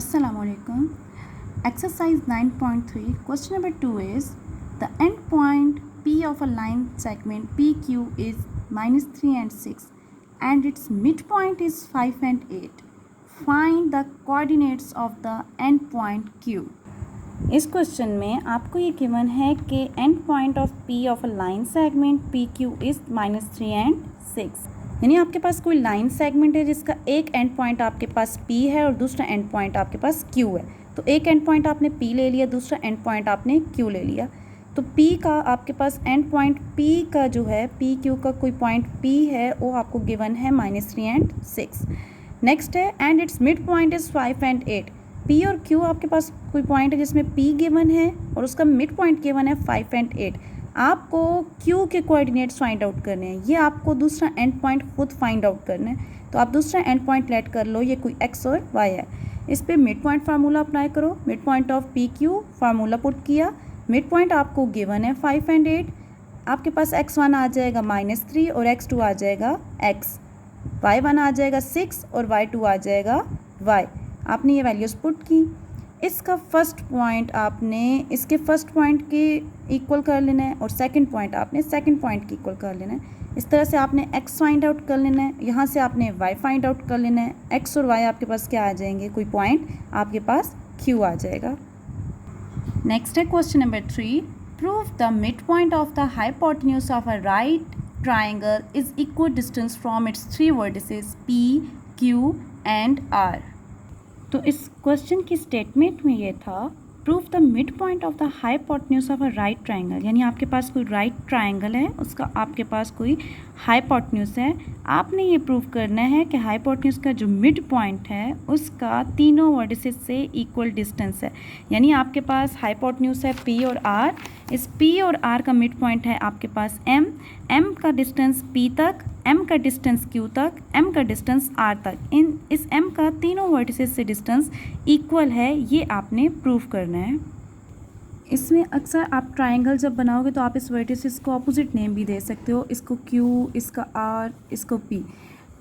Assalamualaikum. Exercise 9.3 question number 2 is the end point P of a line segment PQ is -3 and 6 and its midpoint is 5 and 8. Find the coordinates of the end point Q. इस question में आपको ये given है कि and point of P of a line segment P Q is -3 and 6। यानी आपके पास कोई line segment है जिसका एक एंड पॉइंट आपके पास P है और दूसरा एंड पॉइंट आपके पास Q है। तो एक एंड पॉइंट आपने P ले लिया, दूसरा एंड पॉइंट आपने Q ले लिया। तो P का आपके पास एंड पॉइंट P का जो है PQ का कोई पॉइंट P है वो आपको गिवन है -3 एंड 6। नेक्स्ट है and it's mid point is 5 and 8। P और Q आपके पास कोई पॉइंट है जिसमें P गिवन है और उसका मिड पॉइंट गिवन है 5 एंड 8। आपको Q के कोऑर्डिनेट्स फाइंड आउट करने हैं, ये आपको दूसरा एंड पॉइंट खुद फाइंड आउट करना है। तो आप दूसरा एंड पॉइंट लेट कर लो, ये कोई x और y है। इस पर मिड पॉइंट फार्मूला अप्लाई करो। Mid point of PQ formula put किया, मिड पॉइंट आपको गिवन है 5 एंड 8। आपके पास x1 आ जाएगा -3 और x2 आ जाएगा x, y1 आ जाएगा 6 और y2 आ जाएगा y। आपने ये वैल्यूज़ पुट की। इसका फर्स्ट पॉइंट आपने इसके फर्स्ट पॉइंट के इक्वल कर लेना है और सेकंड पॉइंट आपने सेकंड पॉइंट के इक्वल कर लेना है। इस तरह से आपने x फाइंड आउट कर लेना है, यहाँ से आपने y फाइंड आउट कर लेना है। x और y आपके पास क्या आ जाएंगे, कोई पॉइंट आपके पास q आ जाएगा। नेक्स्ट है question number 3, prove the mid point of the hypotenuse of a right triangle is equal distance from its 3 vertices p, q and r। तो इस क्वेश्चन की स्टेटमेंट में ये था proof the mid point of the hypotenuse of a right triangle. यानी आपके पास कोई right triangle है, उसका आपके पास कोई हाइपोटेन्यूज है। आपने ये प्रूफ करना है कि हाइपोटेन्यूज का जो मिड पॉइंट है उसका तीनों वर्टिसेस से इक्वल डिस्टेंस है। यानी आपके पास हाइपोटेन्यूज है P और R। इस P और R का मिड पॉइंट है आपके पास M का डिस्टेंस P तक, M का डिस्टेंस Q तक, M का डिस्टेंस R तक। इस M का तीनों वर्टिसेस से डिस्टेंस इक्वल है, ये आपने प्रूफ करना है। इसमें अक्सर आप ट्राइंगल जब बनाओगे तो आप इस वर्टिसेस को ऑपोजिट नेम भी दे सकते हो, इसको Q, इसका R, इसको P।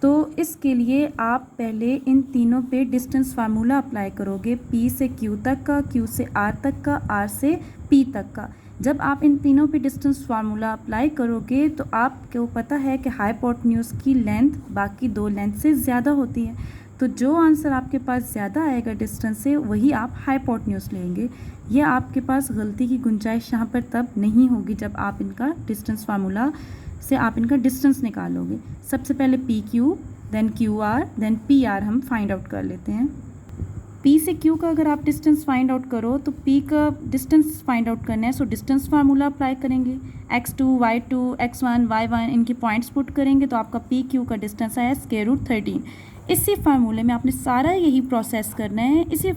तो इसके लिए आप पहले इन तीनों पे डिस्टेंस फार्मूला अप्लाई करोगे, P से Q तक का, Q से R तक का, R से P तक का। जब आप इन तीनों पे डिस्टेंस फार्मूला अप्लाई करोगे तो आपको पता है कि हाइपोटेन्यूज की लेंथ बाकी दो लेंथ से ज़्यादा होती है। तो जो आंसर आपके पास ज़्यादा आएगा डिस्टेंस से, वही आप हाइपोटेन्यूज लेंगे। यह आपके पास गलती की गुंजाइश यहाँ पर तब नहीं होगी जब आप इनका डिस्टेंस फार्मूला से आप इनका डिस्टेंस निकालोगे। सबसे पहले PQ, then QR, then PR हम फाइंड आउट कर लेते हैं। P से Q का अगर आप डिस्टेंस फाइंड आउट करो तो P का डिस्टेंस फाइंड आउट करना है, सो डिस्टेंस फार्मूला अप्लाई करेंगे। x2, y2, x1, y1 इनकी पॉइंट्स पुट करेंगे तो आपका PQ का डिस्टेंस आया √13। इसी फार्मूले में आपने सारा यही प्रोसेस करना है। इसी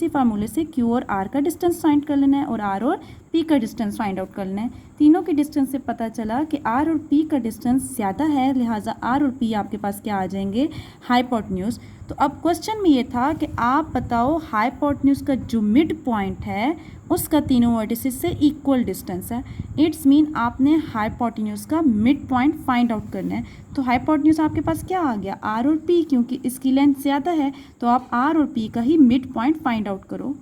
फार्मूले से Q और R का डिस्टेंस फाइंड कर लेना है और R और P का डिस्टेंस फाइंड आउट कर लेना है। तीनों के डिस्टेंस से पता चला कि R और P का डिस्टेंस ज़्यादा है, लिहाजा R और P आपके पास क्या आ जाएंगे, हाइपोटेन्यूज। तो अब क्वेश्चन में ये था कि आप बताओ हाइपोटेन्यूज का जो मिड पॉइंट है उसका तीनों वर्टिसेस से इक्वल डिस्टेंस है। इट्स मीन आपने हाइपोटेन्यूज का मिड पॉइंट फाइंड आउट करना है। तो हाइपोटेन्यूज आपके पास क्या आ गया, R और P। क्योंकि इसकी लेंथ ज़्यादा है तो आप R और P का ही मिड पॉइंट फाइंड आउट करो।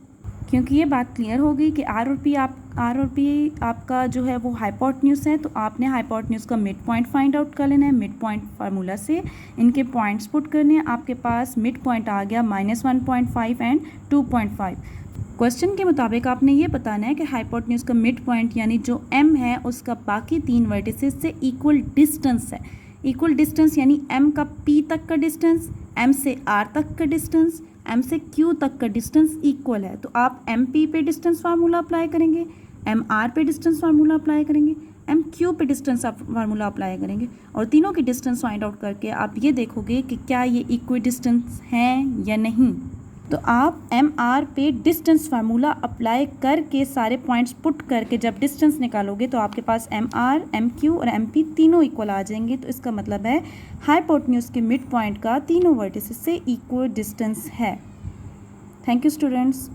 क्योंकि ये बात क्लियर हो गई कि R और P आपका जो है वो हाइपोटेन्यूज है, तो आपने हाइपोटेन्यूज का मिड पॉइंट फाइंड आउट कर लेना है। मिड पॉइंट फार्मूला से इनके पॉइंट्स पुट करने हैं। आपके पास मिड पॉइंट आ गया -1.5 एंड 2.5। क्वेश्चन के मुताबिक आपने ये बताना है कि हाइपोटेन्यूज का मिड पॉइंट यानी जो M है उसका बाकी तीन वर्टिसेस से इक्वल डिस्टेंस है। इक्वल डिस्टेंस यानी M का P तक का डिस्टेंस, M से R तक का डिस्टेंस, M से Q तक का डिस्टेंस इक्वल है। तो आप MP पे डिस्टेंस फार्मूला अप्लाई करेंगे, MR पे डिस्टेंस फार्मूला अप्लाई करेंगे, MQ पे डिस्टेंस फार्मूला अप्लाई करेंगे और तीनों की डिस्टेंस फाइंड आउट करके आप ये देखोगे कि क्या ये इक्वल डिस्टेंस हैं या नहीं। तो आप MR पे डिस्टेंस फार्मूला अप्लाई करके सारे पॉइंट्स पुट करके जब डिस्टेंस निकालोगे तो आपके पास MR, MQ और MP तीनों इक्वल आ जाएंगे। तो इसका मतलब है हाइपोटेन्यूज के मिड पॉइंट का तीनों वर्टिसेस से इक्वल डिस्टेंस है। Thank you students.